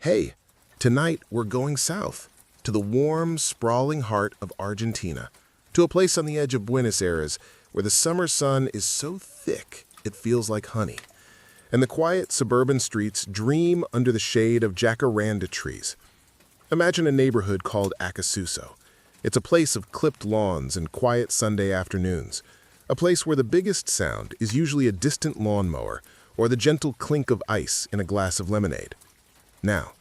Hey, tonight we're going south, to the warm, sprawling heart of Argentina, to a place on the edge of Buenos Aires where the summer sun is so thick it feels like honey, and the quiet suburban streets dream under the shade of jacaranda trees. Imagine a neighborhood called Acasuso. It's a place of clipped lawns and quiet Sunday afternoons, a place where the biggest sound is usually a distant lawnmower or the gentle clink of ice in a glass of lemonade. Now,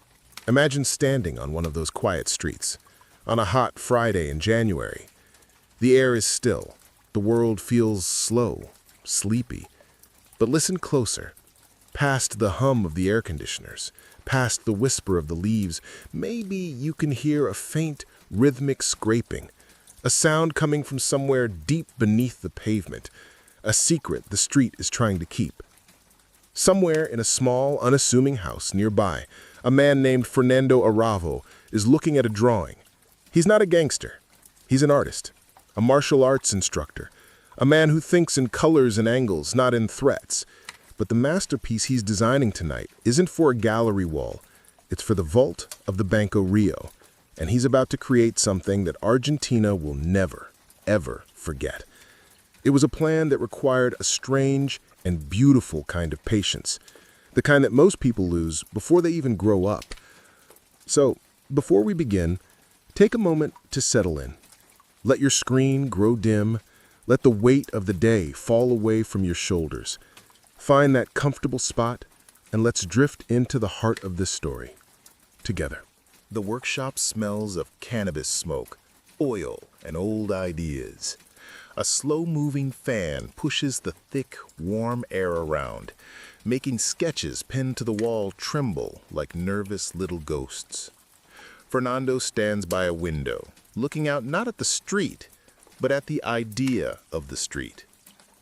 imagine standing on one of those quiet streets, on a hot Friday in January. The air is still, the world feels slow, sleepy. But listen closer. Past the hum of the air conditioners, past the whisper of the leaves, maybe you can hear a faint, rhythmic scraping, a sound coming from somewhere deep beneath the pavement, a secret the street is trying to keep. Somewhere in a small, unassuming house nearby, a man named Fernando Araujo is looking at a drawing. He's not a gangster. He's an artist, a martial arts instructor, a man who thinks in colors and angles, not in threats. But the masterpiece he's designing tonight isn't for a gallery wall. It's for the vault of the Banco Rio. And he's about to create something that Argentina will never, ever forget. It was a plan that required a strange and beautiful kind of patience, the kind that most people lose before they even grow up. So, before we begin, take a moment to settle in. Let your screen grow dim. Let the weight of the day fall away from your shoulders. Find that comfortable spot, and let's drift into the heart of this story, together. The workshop smells of cannabis smoke, oil, and old ideas. A slow-moving fan pushes the thick, warm air around, making sketches pinned to the wall tremble like nervous little ghosts. Fernando stands by a window, looking out not at the street, but at the idea of the street.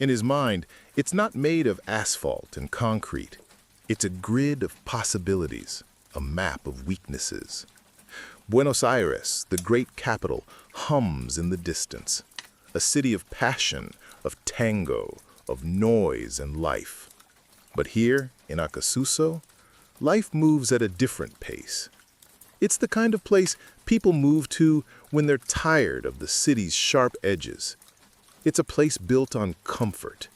In his mind, it's not made of asphalt and concrete. It's a grid of possibilities, a map of weaknesses. Buenos Aires, the great capital, hums in the distance. A city of passion, of tango, of noise and life. But here, in Acasuso, life moves at a different pace. It's the kind of place people move to when they're tired of the city's sharp edges. It's a place built on comfort,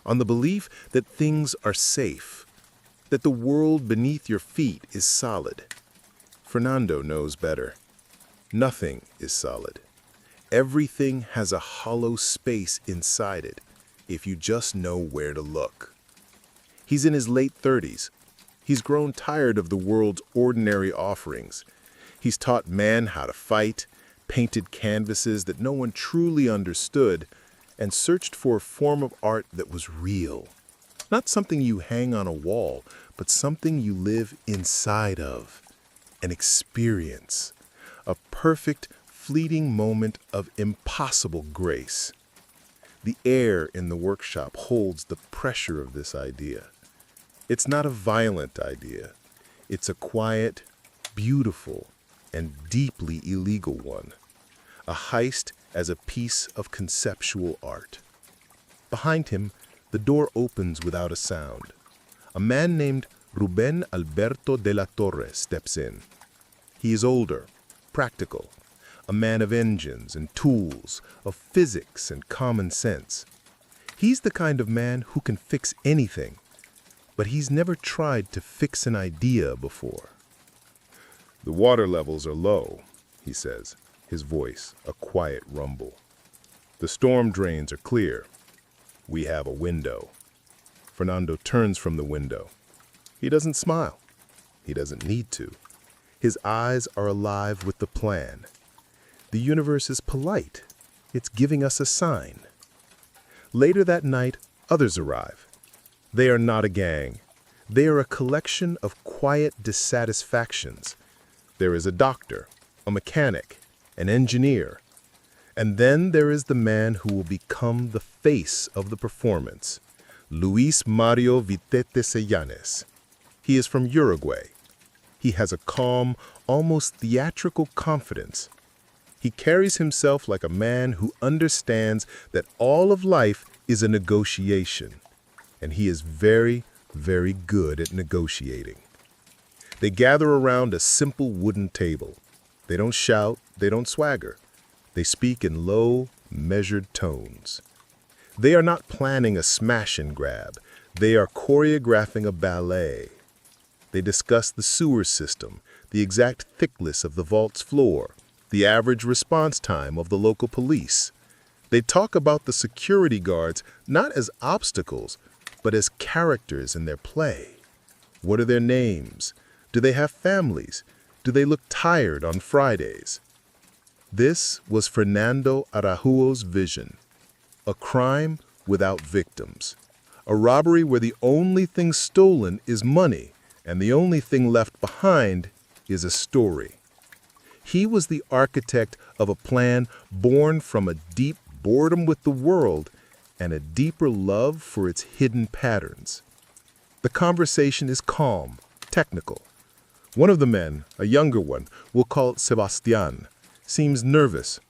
on the belief that things are safe, that the world beneath your feet is solid. Fernando knows better. Nothing is solid. Everything has a hollow space inside it, if you just know where to look. He's in his late 30s. He's grown tired of the world's ordinary offerings. He's taught man how to fight, painted canvases that no one truly understood, and searched for a form of art that was real. Not something you hang on a wall, but something you live inside of. An experience. A perfect, fleeting moment of impossible grace. The air in the workshop holds the pressure of this idea. It's not a violent idea. It's a quiet, beautiful, and deeply illegal one. A heist as a piece of conceptual art. Behind him, the door opens without a sound. A man named Rubén Alberto de la Torre steps in. He is older, practical, a man of engines and tools, of physics and common sense. He's the kind of man who can fix anything, but he's never tried to fix an idea before. The water levels are low, he says, his voice a quiet rumble. The storm drains are clear. We have a window. Fernando turns from the window. He doesn't smile. He doesn't need to. His eyes are alive with the plan. The universe is polite. It's giving us a sign. Later that night, others arrive. They are not a gang. They are a collection of quiet dissatisfactions. There is a doctor, a mechanic, an engineer. And then there is the man who will become the face of the performance, Luis Mario Vitete Sellanes. He is from Uruguay. He has a calm, almost theatrical confidence. He carries himself like a man who understands that all of life is a negotiation, and he is very, very good at negotiating. They gather around a simple wooden table. They don't shout, they don't swagger. They speak in low, measured tones. They are not planning a smash and grab. They are choreographing a ballet. They discuss the sewer system, the exact thickness of the vault's floor, the average response time of the local police. They talk about the security guards not as obstacles, but as characters in their play. What are their names? Do they have families? Do they look tired on Fridays? This was Fernando Araujo's vision. A crime without victims. A robbery where the only thing stolen is money, and the only thing left behind is a story. He was the architect of a plan born from a deep boredom with the world and a deeper love for its hidden patterns. The conversation is calm, technical. One of the men, a younger one, we'll call it Sebastián, seems nervous.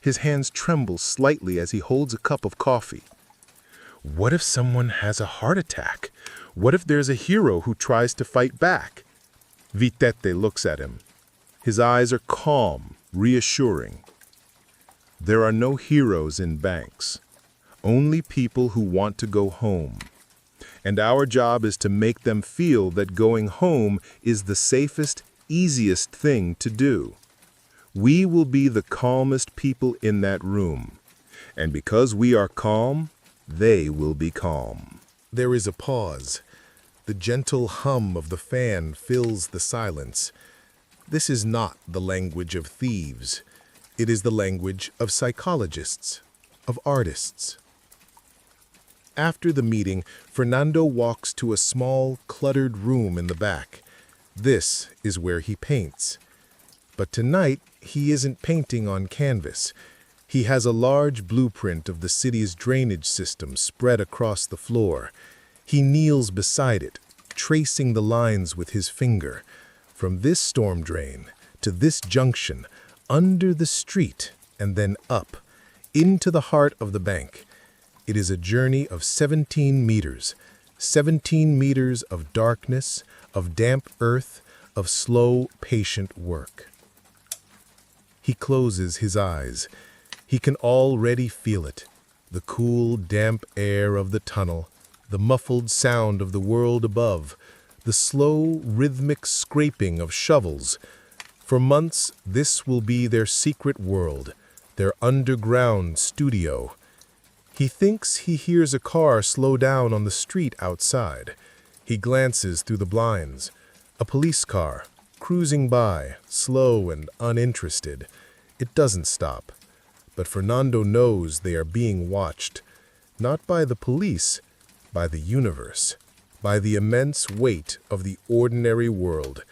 His hands tremble slightly as he holds a cup of coffee. What if someone has a heart attack? What if there's a hero who tries to fight back? Vitete looks at him. His eyes are calm, reassuring. There are no heroes in banks, only people who want to go home. And our job is to make them feel that going home is the safest, easiest thing to do. We will be the calmest people in that room. And because we are calm, they will be calm. There is a pause. The gentle hum of the fan fills the silence. This is not the language of thieves. It is the language of psychologists, of artists. After the meeting, Fernando walks to a small, cluttered room in the back. This is where he paints. But tonight, he isn't painting on canvas. He has a large blueprint of the city's drainage system spread across the floor. He kneels beside it, tracing the lines with his finger. From this storm drain to this junction, under the street, and then up, into the heart of the bank. It is a journey of 17 meters. 17 meters of darkness, of damp earth, of slow, patient work. He closes his eyes. He can already feel it. The cool, damp air of the tunnel, the muffled sound of the world above, the slow, rhythmic scraping of shovels. For months, this will be their secret world, their underground studio. He thinks he hears a car slow down on the street outside. He glances through the blinds. A police car, cruising by, slow and uninterested. It doesn't stop. But Fernando knows they are being watched, not by the police, by the universe, by the immense weight of the ordinary world.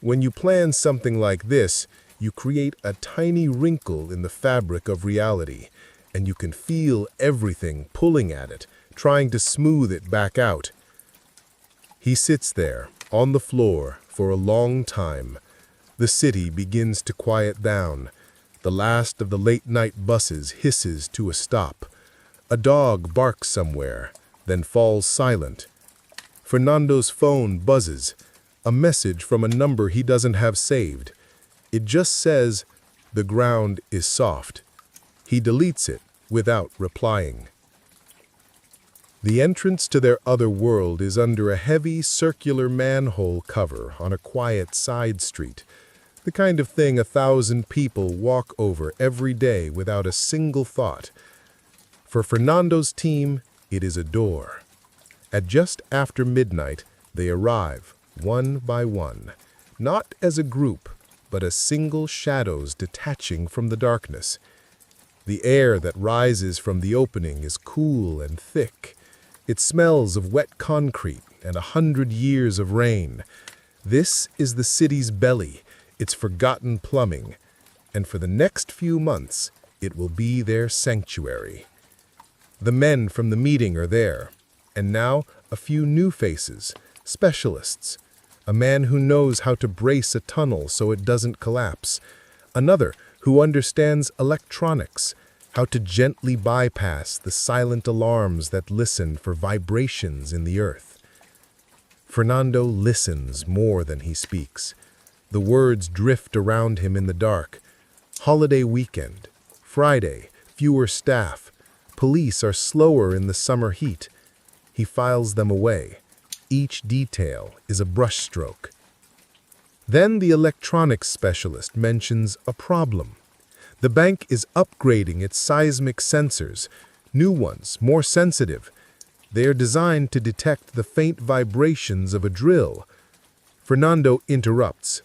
When you plan something like this, you create a tiny wrinkle in the fabric of reality, and you can feel everything pulling at it, trying to smooth it back out. He sits there, on the floor, for a long time. The city begins to quiet down. The last of the late-night buses hisses to a stop. A dog barks somewhere, then falls silent. Fernando's phone buzzes, a message from a number he doesn't have saved. It just says, "The ground is soft." He deletes it without replying. The entrance to their other world is under a heavy, circular manhole cover on a quiet side street. The kind of thing 1,000 people walk over every day without a single thought. For Fernando's team, it is a door. At just after midnight, they arrive, one by one, not as a group, but as single shadows detaching from the darkness. The air that rises from the opening is cool and thick. It smells of wet concrete and 100 years of rain. This is the city's belly, its forgotten plumbing, and for the next few months, it will be their sanctuary. The men from the meeting are there, and now a few new faces, specialists. A man who knows how to brace a tunnel so it doesn't collapse. Another who understands electronics, how to gently bypass the silent alarms that listen for vibrations in the earth. Fernando listens more than he speaks. The words drift around him in the dark. Holiday weekend. Friday. Fewer staff. Police are slower in the summer heat. He files them away. Each detail is a brushstroke. Then the electronics specialist mentions a problem. The bank is upgrading its seismic sensors. New ones, more sensitive. They are designed to detect the faint vibrations of a drill. Fernando interrupts.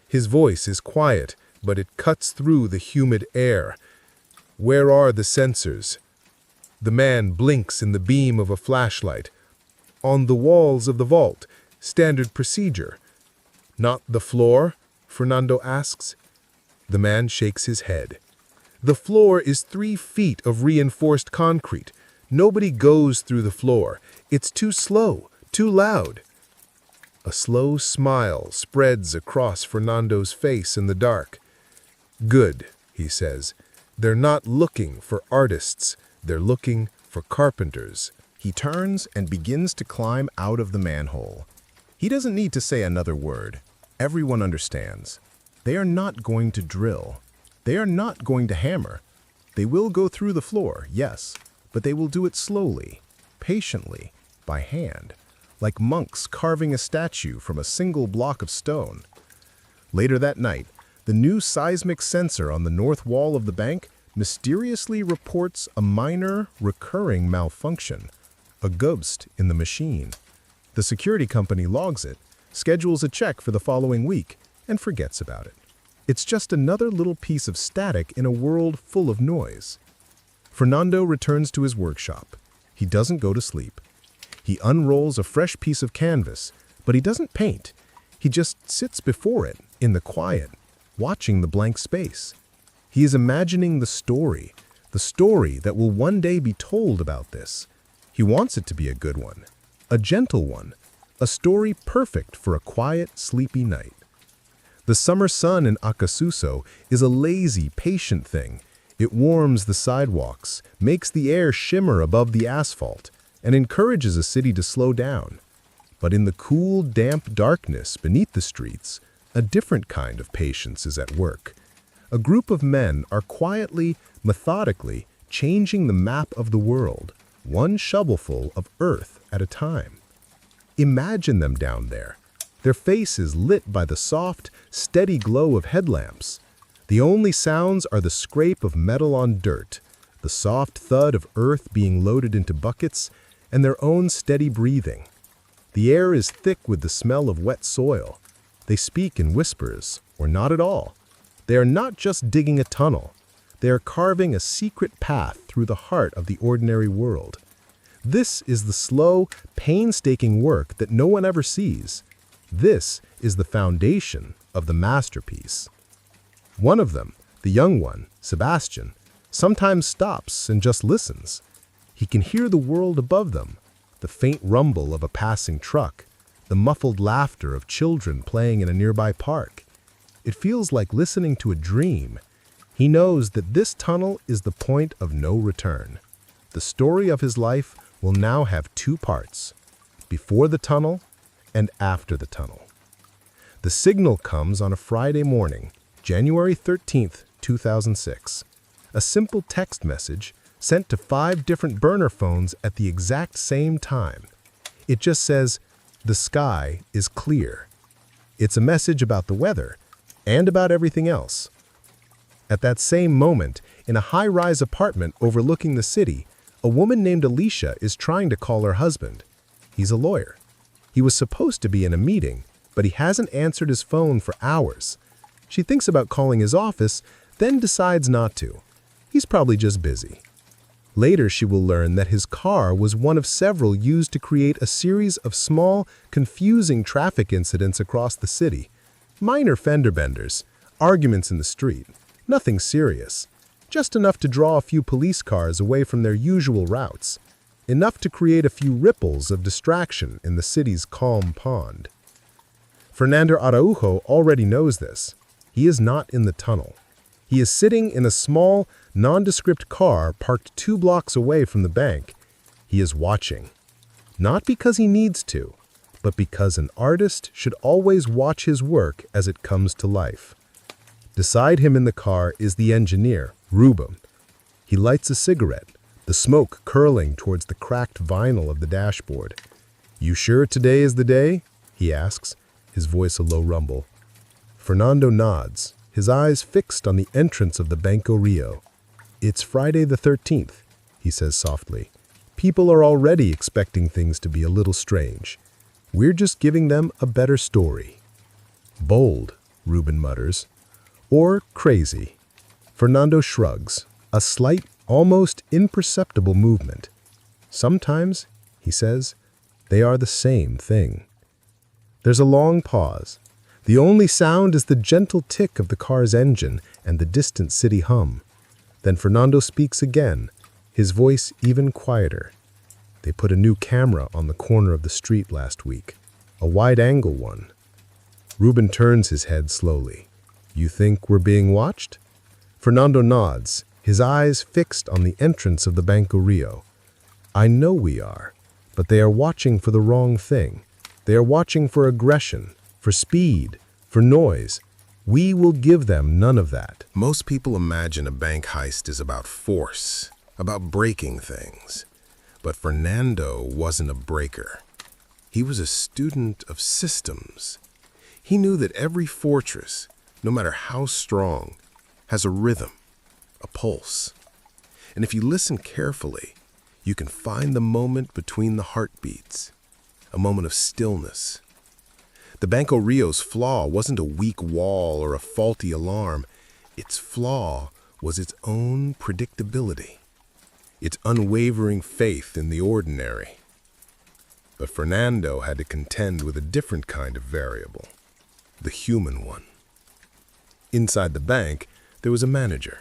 His voice is quiet, but it cuts through the humid air. Where are the sensors? The man blinks in the beam of a flashlight. On the walls of the vault, standard procedure. Not the floor? Fernando asks. The man shakes his head. The floor is 3 feet of reinforced concrete. Nobody goes through the floor. It's too slow, too loud. A slow smile spreads across Fernando's face in the dark. Good, he says. They're not looking for artists. They're looking for carpenters. He turns and begins to climb out of the manhole. He doesn't need to say another word. Everyone understands. They are not going to drill. They are not going to hammer. They will go through the floor, yes, but they will do it slowly, patiently, by hand, like monks carving a statue from a single block of stone. Later that night, the new seismic sensor on the north wall of the bank mysteriously reports a minor, recurring malfunction, a ghost in the machine. The security company logs it, schedules a check for the following week, and forgets about it. It's just another little piece of static in a world full of noise. Fernando returns to his workshop. He doesn't go to sleep. He unrolls a fresh piece of canvas, but he doesn't paint. He just sits before it, in the quiet, watching the blank space. He is imagining the story that will one day be told about this. He wants it to be a good one, a gentle one, a story perfect for a quiet, sleepy night. The summer sun in Acasuso is a lazy, patient thing. It warms the sidewalks, makes the air shimmer above the asphalt, and encourages a city to slow down. But in the cool, damp darkness beneath the streets, a different kind of patience is at work. A group of men are quietly, methodically changing the map of the world, one shovelful of earth at a time. Imagine them down there, their faces lit by the soft, steady glow of headlamps. The only sounds are the scrape of metal on dirt, the soft thud of earth being loaded into buckets, and their own steady breathing. The air is thick with the smell of wet soil. They speak in whispers, or not at all. They are not just digging a tunnel. They are carving a secret path through the heart of the ordinary world. This is the slow, painstaking work that no one ever sees. This is the foundation of the masterpiece. One of them, the young one, Sebastian, sometimes stops and just listens. He can hear the world above them, the faint rumble of a passing truck, the muffled laughter of children playing in a nearby park. It feels like listening to a dream. He knows that this tunnel is the point of no return. The story of his life will now have 2 parts, before the tunnel and after the tunnel. The signal comes on a Friday morning, January 13th, 2006. A simple text message sent to 5 different burner phones at the exact same time. It just says, "The sky is clear." It's a message about the weather and about everything else. At that same moment, in a high-rise apartment overlooking the city, a woman named Alicia is trying to call her husband. He's a lawyer. He was supposed to be in a meeting, but he hasn't answered his phone for hours. She thinks about calling his office, then decides not to. He's probably just busy. Later, she will learn that his car was one of several used to create a series of small, confusing traffic incidents across the city. Minor fender benders, arguments in the street, nothing serious. Just enough to draw a few police cars away from their usual routes. Enough to create a few ripples of distraction in the city's calm pond. Fernando Araujo already knows this. He is not in the tunnel. He is sitting in a small, nondescript car parked 2 blocks away from the bank. He is watching. Not because he needs to, but because an artist should always watch his work as it comes to life. Beside him in the car is the engineer, Ruben. He lights a cigarette, the smoke curling towards the cracked vinyl of the dashboard. "You sure today is the day?" he asks, his voice a low rumble. Fernando nods, his eyes fixed on the entrance of the Banco Rio. "It's Friday the 13th, he says softly. "People are already expecting things to be a little strange. We're just giving them a better story." "Bold," Ruben mutters. "Or crazy." Fernando shrugs, a slight, almost imperceptible movement. "Sometimes," he says, "they are the same thing." There's a long pause. The only sound is the gentle tick of the car's engine and the distant city hum. Then Fernando speaks again, his voice even quieter. "They put a new camera on the corner of the street last week, a wide-angle one." Ruben turns his head slowly. "You think we're being watched?" Fernando nods, his eyes fixed on the entrance of the Banco Rio. "I know we are, but they are watching for the wrong thing. They are watching for aggression, for speed, for noise. We will give them none of that." Most people imagine a bank heist is about force, about breaking things. But Fernando wasn't a breaker. He was a student of systems. He knew that every fortress, no matter how strong, has a rhythm, a pulse. And if you listen carefully, you can find the moment between the heartbeats, a moment of stillness. The Banco Rio's flaw wasn't a weak wall or a faulty alarm. Its flaw was its own predictability, its unwavering faith in the ordinary. But Fernando had to contend with a different kind of variable, the human one. Inside the bank, there was a manager,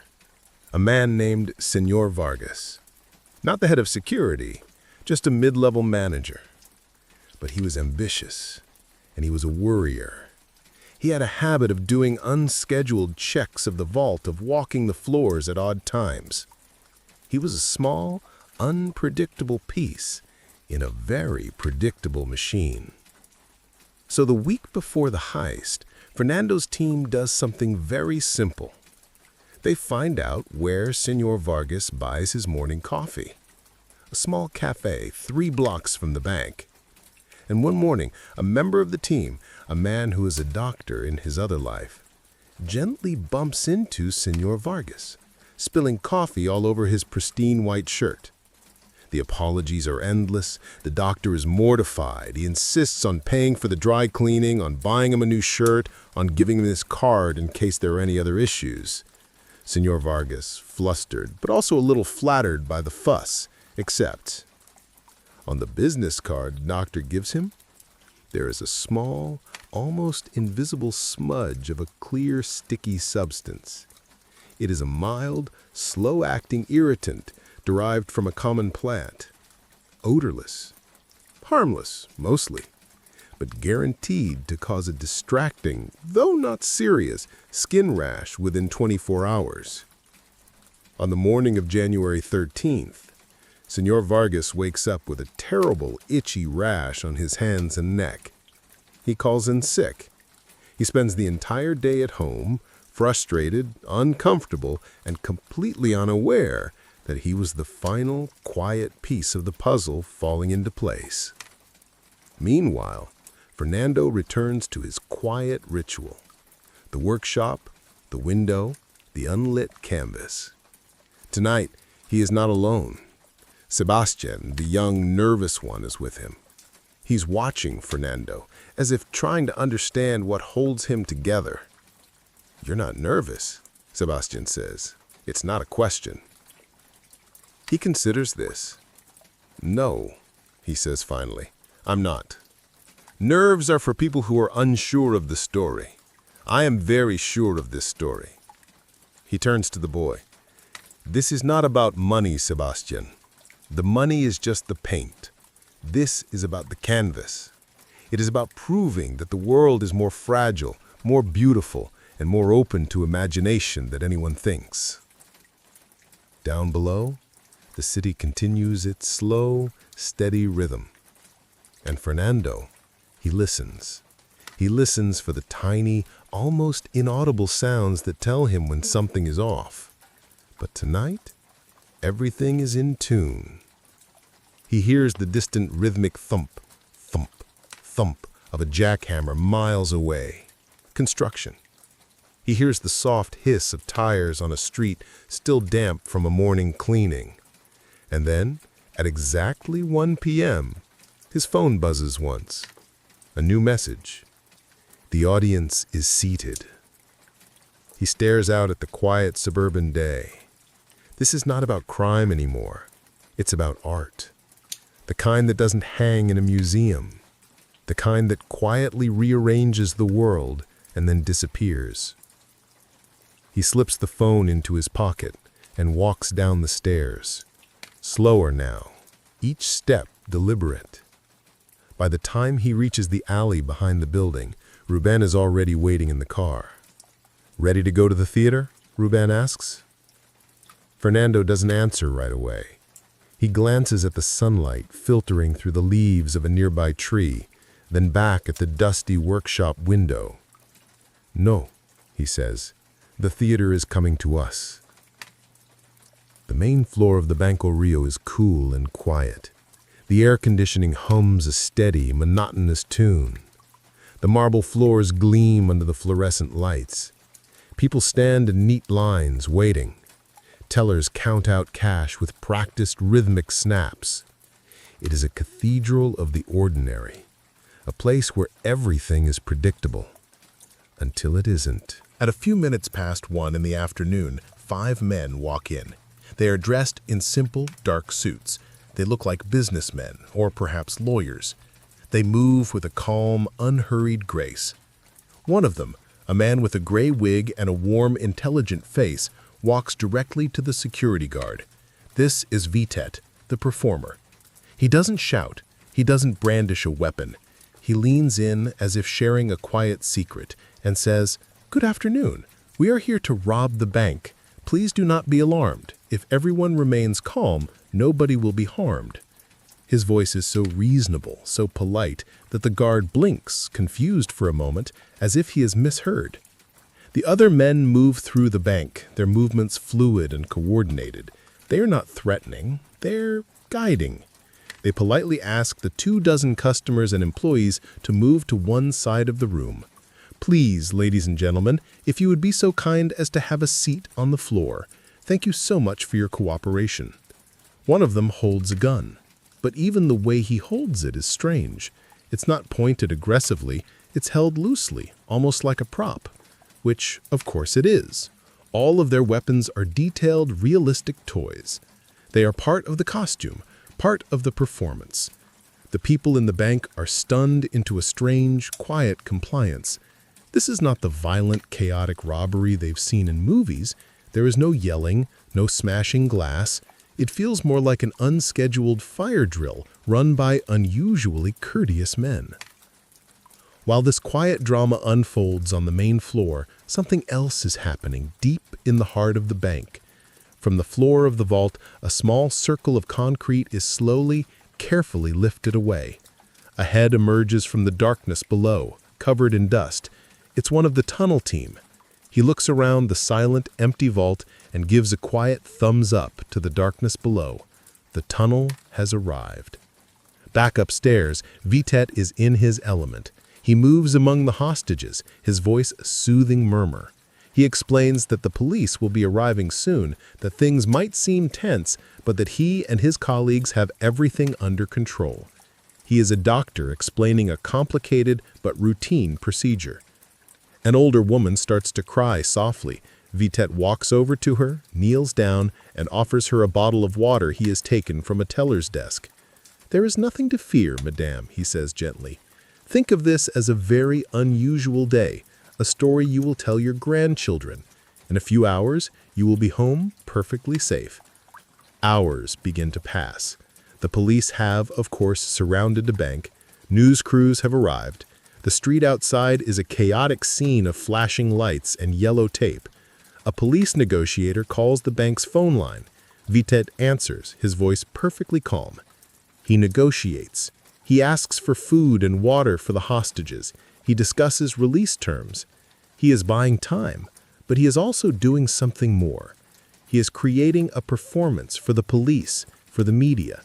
a man named Senor Vargas. Not the head of security, just a mid-level manager. But he was ambitious, and he was a worrier. He had a habit of doing unscheduled checks of the vault, of walking the floors at odd times. He was a small, unpredictable piece in a very predictable machine. So the week before the heist, Fernando's team does something very simple. They find out where Senor Vargas buys his morning coffee. A small cafe 3 blocks from the bank. And one morning, a member of the team, a man who is a doctor in his other life, gently bumps into Senor Vargas, spilling coffee all over his pristine white shirt. The apologies are endless. The doctor is mortified. He insists on paying for the dry cleaning, on buying him a new shirt, on giving him his card in case there are any other issues. Senor Vargas, flustered, but also a little flattered by the fuss, accepts. On the business card the doctor gives him, there is a small, almost invisible smudge of a clear, sticky substance. It is a mild, slow-acting irritant derived from a common plant. Odorless, harmless, mostly, but guaranteed to cause a distracting, though not serious, skin rash within 24 hours. On the morning of January 13th, Senor Vargas wakes up with a terrible, itchy rash on his hands and neck. He calls in sick. He spends the entire day at home, frustrated, uncomfortable, and completely unaware that he was the final, quiet piece of the puzzle falling into place. Meanwhile, Fernando returns to his quiet ritual. The workshop, the window, the unlit canvas. Tonight, he is not alone. Sebastian, the young, nervous one, is with him. He's watching Fernando, as if trying to understand what holds him together. "You're not nervous," Sebastian says. "It's not a question." He considers this. "No," he says finally, "I'm not. Nerves are for people who are unsure of the story. I am very sure of this story." He turns to the boy. "This is not about money, Sebastian. The money is just the paint. This is about the canvas. It is about proving that the world is more fragile, more beautiful, and more open to imagination than anyone thinks." Down below, the city continues its slow, steady rhythm. And Fernando He listens. He listens for the tiny, almost inaudible sounds that tell him when something is off. But tonight, everything is in tune. He hears the distant rhythmic thump, thump, thump of a jackhammer miles away. Construction. He hears the soft hiss of tires on a street still damp from a morning cleaning. And then, at exactly 1 p.m., his phone buzzes once. A new message. The audience is seated. He stares out at the quiet suburban day. This is not about crime anymore. It's about art. The kind that doesn't hang in a museum. The kind that quietly rearranges the world and then disappears. He slips the phone into his pocket and walks down the stairs. Slower now, each step deliberate. By the time he reaches the alley behind the building, Ruben is already waiting in the car. Ready to go to the theater? Ruben asks. Fernando doesn't answer right away. He glances at the sunlight filtering through the leaves of a nearby tree, then back at the dusty workshop window. No, he says, the theater is coming to us. The main floor of the Banco Rio is cool and quiet. The air conditioning hums a steady, monotonous tune. The marble floors gleam under the fluorescent lights. People stand in neat lines, waiting. Tellers count out cash with practiced rhythmic snaps. It is a cathedral of the ordinary, a place where everything is predictable. Until it isn't. At a few minutes past 1 in the afternoon, 5 men walk in. They are dressed in simple, dark suits. They look like businessmen, or perhaps lawyers. They move with a calm, unhurried grace. One of them, a man with a gray wig and a warm, intelligent face, walks directly to the security guard. This is Vitet, the performer. He doesn't shout. He doesn't brandish a weapon. He leans in as if sharing a quiet secret and says, "Good afternoon. We are here to rob the bank. Please do not be alarmed. If everyone remains calm, nobody will be harmed." His voice is so reasonable, so polite, that the guard blinks, confused for a moment, as if he is misheard. The other men move through the bank, their movements fluid and coordinated. They are not threatening, they're guiding. They politely ask the 24 customers and employees to move to one side of the room. "Please, ladies and gentlemen, if you would be so kind as to have a seat on the floor. Thank you so much for your cooperation." One of them holds a gun, but even the way he holds it is strange. It's not pointed aggressively, it's held loosely, almost like a prop. Which, of course, it is. All of their weapons are detailed, realistic toys. They are part of the costume, part of the performance. The people in the bank are stunned into a strange, quiet compliance. This is not the violent, chaotic robbery they've seen in movies. There is no yelling, no smashing glass. It feels more like an unscheduled fire drill run by unusually courteous men. While this quiet drama unfolds on the main floor, something else is happening deep in the heart of the bank. From the floor of the vault, a small circle of concrete is slowly, carefully lifted away. A head emerges from the darkness below, covered in dust. It's one of the tunnel team. He looks around the silent, empty vault and gives a quiet thumbs up to the darkness below. The tunnel has arrived. Back upstairs, Vitet is in his element. He moves among the hostages, his voice a soothing murmur. He explains that the police will be arriving soon, that things might seem tense, but that he and his colleagues have everything under control. He is a doctor explaining a complicated but routine procedure. An older woman starts to cry softly. Vitet walks over to her, kneels down, and offers her a bottle of water he has taken from a teller's desk. "There is nothing to fear, madame," he says gently. "Think of this as a very unusual day, a story you will tell your grandchildren. In a few hours, you will be home perfectly safe." Hours begin to pass. The police have, of course, surrounded the bank. News crews have arrived. The street outside is a chaotic scene of flashing lights and yellow tape. A police negotiator calls the bank's phone line. Vitet answers, his voice perfectly calm. He negotiates. He asks for food and water for the hostages. He discusses release terms. He is buying time, but he is also doing something more. He is creating a performance for the police, for the media.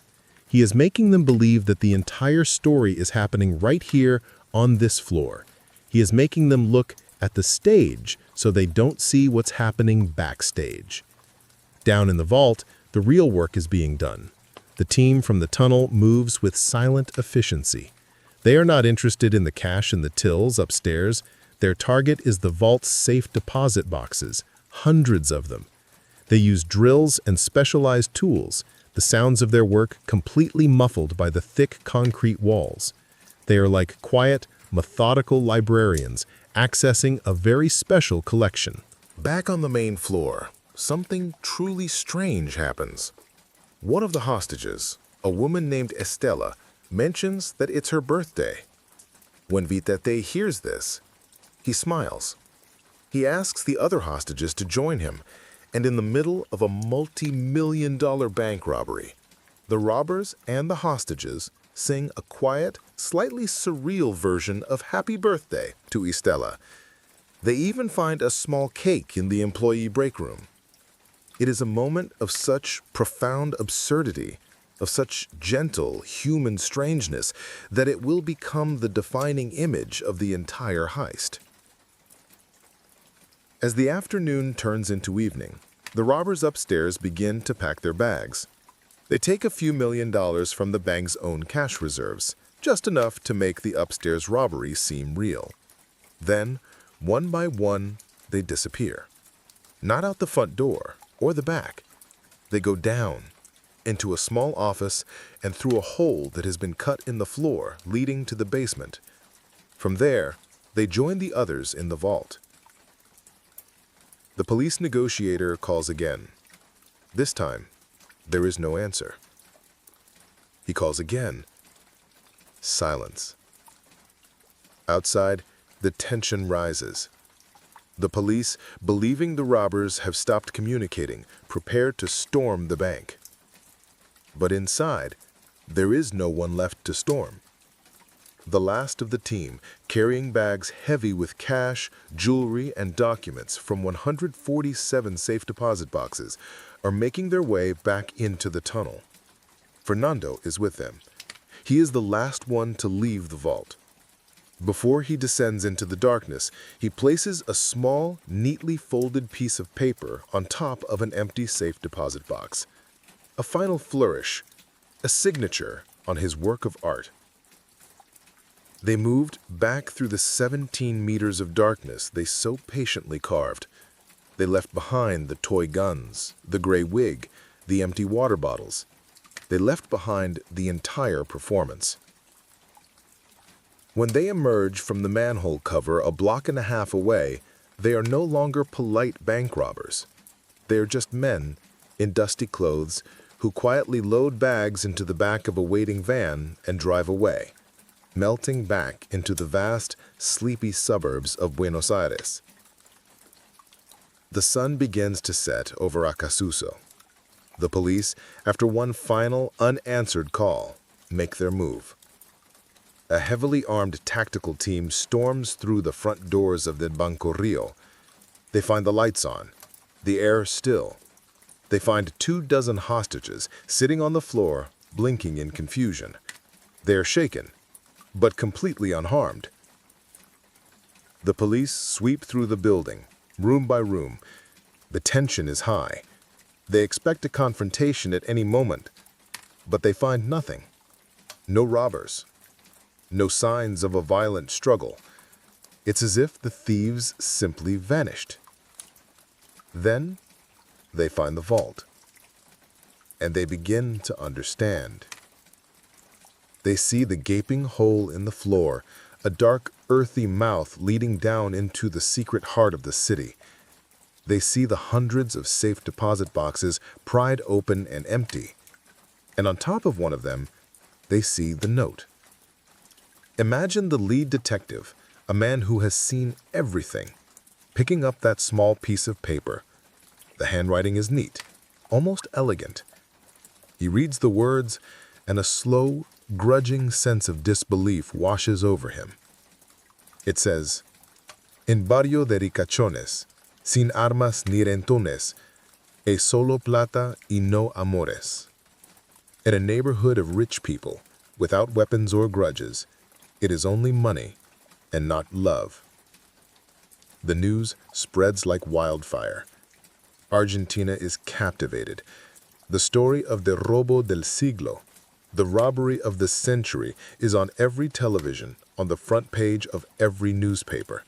He is making them believe that the entire story is happening right here on this floor. He is making them look at the stage so they don't see what's happening backstage. Down in the vault, the real work is being done. The team from the tunnel moves with silent efficiency. They are not interested in the cash in the tills upstairs. Their target is the vault's safe deposit boxes, hundreds of them. They use drills and specialized tools, the sounds of their work completely muffled by the thick concrete walls. They are like quiet, methodical librarians accessing a very special collection. Back on the main floor, something truly strange happens. One of the hostages, a woman named Estela, mentions that it's her birthday. When Vitate hears this, he smiles. He asks the other hostages to join him, and in the middle of a multi-million-dollar bank robbery, the robbers and the hostages sing a quiet, slightly surreal version of Happy Birthday to Estela. They even find a small cake in the employee break room. It is a moment of such profound absurdity, of such gentle human strangeness, that it will become the defining image of the entire heist. As the afternoon turns into evening, the robbers upstairs begin to pack their bags. They take a few $1,000,000 from the bank's own cash reserves, just enough to make the upstairs robbery seem real. Then, one by one, they disappear. Not out the front door or the back. They go down into a small office and through a hole that has been cut in the floor leading to the basement. From there, they join the others in the vault. The police negotiator calls again. This time, there is no answer. He calls again. Silence. Outside, the tension rises. The police, believing the robbers have stopped communicating, prepare to storm the bank. But inside, there is no one left to storm. The last of the team, carrying bags heavy with cash, jewelry, and documents from 147 safe deposit boxes, are making their way back into the tunnel. Fernando is with them. He is the last one to leave the vault. Before he descends into the darkness, he places a small, neatly folded piece of paper on top of an empty safe deposit box. A final flourish, a signature on his work of art. They moved back through the 17 meters of darkness they so patiently carved. They left behind the toy guns, the gray wig, the empty water bottles. They left behind the entire performance. When they emerge from the manhole cover a block and a half away, they are no longer polite bank robbers. They are just men in dusty clothes who quietly load bags into the back of a waiting van and drive away, melting back into the vast, sleepy suburbs of Buenos Aires. The sun begins to set over Acasuso. The police, after one final, unanswered call, make their move. A heavily armed tactical team storms through the front doors of the Banco Rio. They find the lights on, the air still. They find 24 hostages sitting on the floor, blinking in confusion. They are shaken, but completely unharmed. The police sweep through the building, room by room. The tension is high. They expect a confrontation at any moment, but they find nothing. No robbers. No signs of a violent struggle. It's as if the thieves simply vanished. Then they find the vault, and they begin to understand. They see the gaping hole in the floor, a dark, earthy mouth leading down into the secret heart of the city. They see the hundreds of safe deposit boxes pried open and empty, and on top of one of them, they see the note. Imagine the lead detective, a man who has seen everything, picking up that small piece of paper. The handwriting is neat, almost elegant. He reads the words, and a slow, grudging sense of disbelief washes over him. It says, "En barrio de ricachones, sin armas ni rentones, es solo plata y no amores." In a neighborhood of rich people, without weapons or grudges, it is only money and not love. The news spreads like wildfire. Argentina is captivated. The story of the Robo del Siglo, the robbery of the century, is on every television, on the front page of every newspaper.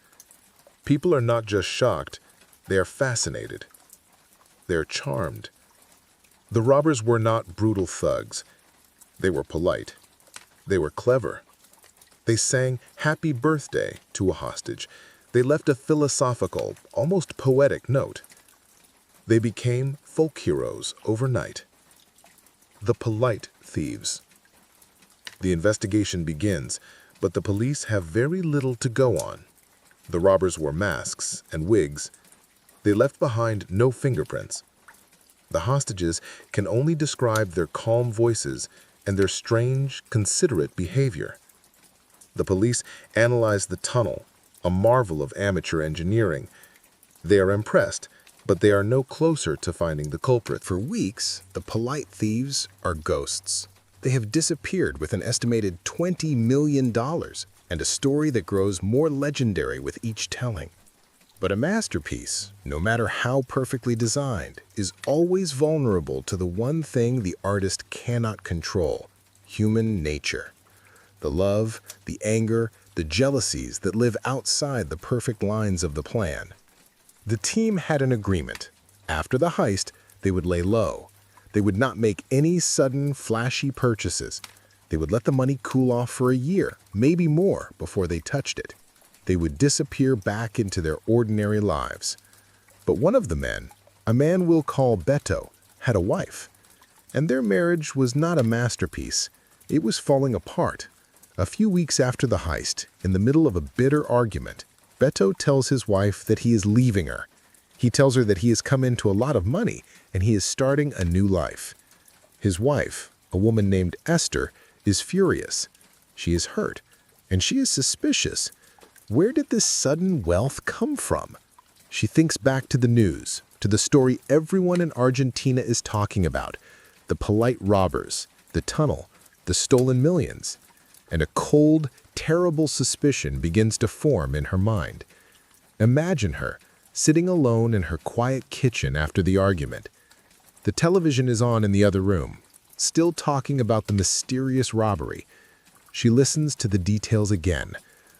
People are not just shocked, they are fascinated. They are charmed. The robbers were not brutal thugs. They were polite. They were clever. They sang "Happy Birthday" to a hostage. They left a philosophical, almost poetic note. They became folk heroes overnight. The polite thieves. The investigation begins, but the police have very little to go on. The robbers wore masks and wigs. They left behind no fingerprints. The hostages can only describe their calm voices and their strange, considerate behavior. The police analyze the tunnel, a marvel of amateur engineering. They are impressed, but they are no closer to finding the culprit. For weeks, the polite thieves are ghosts. They have disappeared with an estimated $20 million and a story that grows more legendary with each telling. But a masterpiece, no matter how perfectly designed, is always vulnerable to the one thing the artist cannot control: human nature. The love, the anger, the jealousies that live outside the perfect lines of the plan. The team had an agreement. After the heist, they would lay low. They would not make any sudden, flashy purchases. They would let the money cool off for a year, maybe more, before they touched it. They would disappear back into their ordinary lives. But one of the men, a man we'll call Beto, had a wife. And their marriage was not a masterpiece. It was falling apart. A few weeks after the heist, in the middle of a bitter argument, Beto tells his wife that he is leaving her. He tells her that he has come into a lot of money and he is starting a new life. His wife, a woman named Esther, is furious. She is hurt, and she is suspicious. Where did this sudden wealth come from? She thinks back to the news, to the story everyone in Argentina is talking about: the polite robbers, the tunnel, the stolen millions. And a cold, terrible suspicion begins to form in her mind. Imagine her, sitting alone in her quiet kitchen after the argument. The television is on in the other room, still talking about the mysterious robbery. She listens to the details again.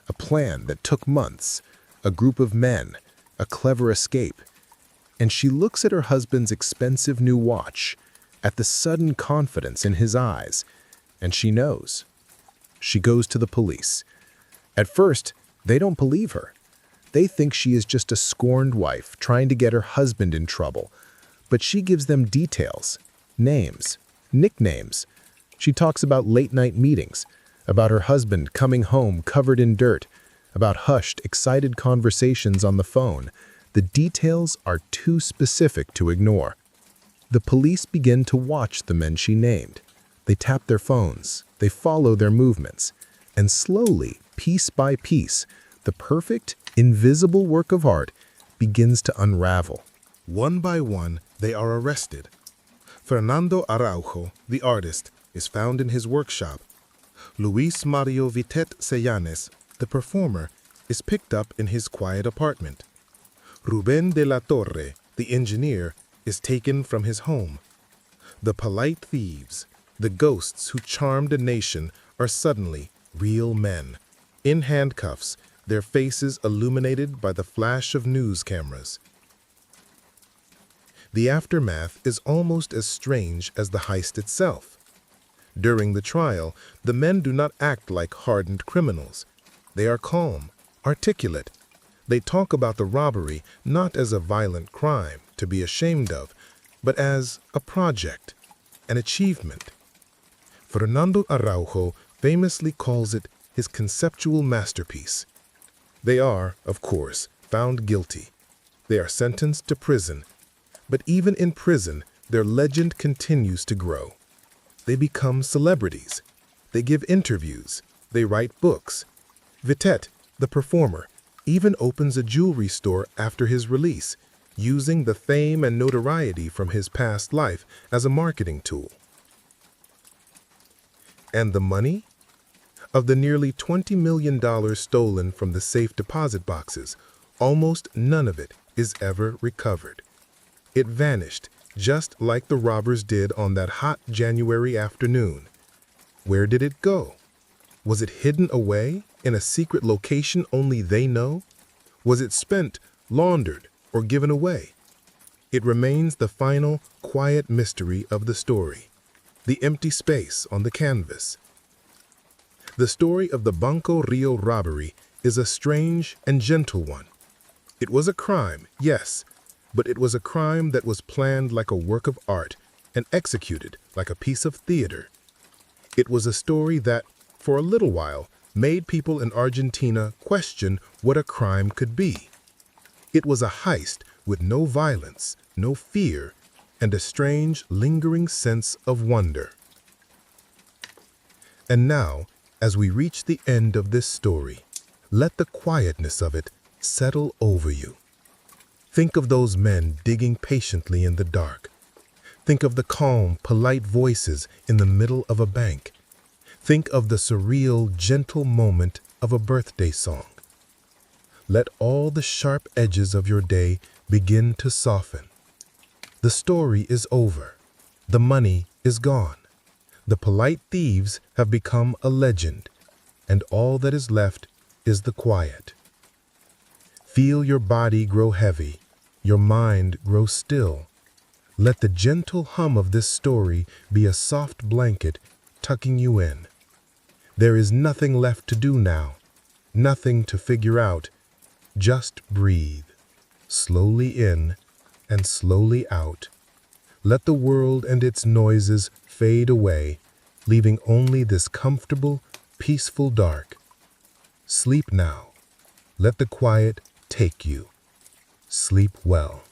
A plan that took months, a group of men, a clever escape. And she looks at her husband's expensive new watch, at the sudden confidence in his eyes, and she knows. She goes to the police. At first, they don't believe her. They think she is just a scorned wife trying to get her husband in trouble. But she gives them details, names, nicknames. She talks about late-night meetings, about her husband coming home covered in dirt, about hushed, excited conversations on the phone. The details are too specific to ignore. The police begin to watch the men she named. They tap their phones, they follow their movements, and slowly, piece by piece, the perfect, invisible work of art begins to unravel. One by one, they are arrested. Fernando Araujo, the artist, is found in his workshop. Luis Mario Vitet Sellanes, the performer, is picked up in his quiet apartment. Ruben de la Torre, the engineer, is taken from his home. The polite thieves, the ghosts who charmed a nation, are suddenly real men. In handcuffs, their faces illuminated by the flash of news cameras. The aftermath is almost as strange as the heist itself. During the trial, the men do not act like hardened criminals. They are calm, articulate. They talk about the robbery not as a violent crime to be ashamed of, but as a project, an achievement. Fernando Araujo famously calls it his conceptual masterpiece. They are, of course, found guilty. They are sentenced to prison. But even in prison, their legend continues to grow. They become celebrities. They give interviews. They write books. Vitet, the performer, even opens a jewelry store after his release, using the fame and notoriety from his past life as a marketing tool. And the money? Of the nearly $20 million stolen from the safe deposit boxes, almost none of it is ever recovered. It vanished, just like the robbers did on that hot January afternoon. Where did it go? Was it hidden away in a secret location only they know? Was it spent, laundered, or given away? It remains the final, quiet mystery of the story, the empty space on the canvas. The story of the Banco Rio Robbery is a strange and gentle one. It was a crime, yes, but it was a crime that was planned like a work of art and executed like a piece of theater. It was a story that, for a little while, made people in Argentina question what a crime could be. It was a heist with no violence, no fear, and a strange, lingering sense of wonder. And now, as we reach the end of this story, let the quietness of it settle over you. Think of those men digging patiently in the dark. Think of the calm, polite voices in the middle of a bank. Think of the surreal, gentle moment of a birthday song. Let all the sharp edges of your day begin to soften. The story is over. The money is gone. The polite thieves have become a legend, and all that is left is the quiet. Feel your body grow heavy, your mind grow still. Let the gentle hum of this story be a soft blanket tucking you in. There is nothing left to do now, nothing to figure out. Just breathe, slowly in and slowly out. Let the world and its noises fade away, leaving only this comfortable, peaceful dark. Sleep now. Let the quiet take you. Sleep well.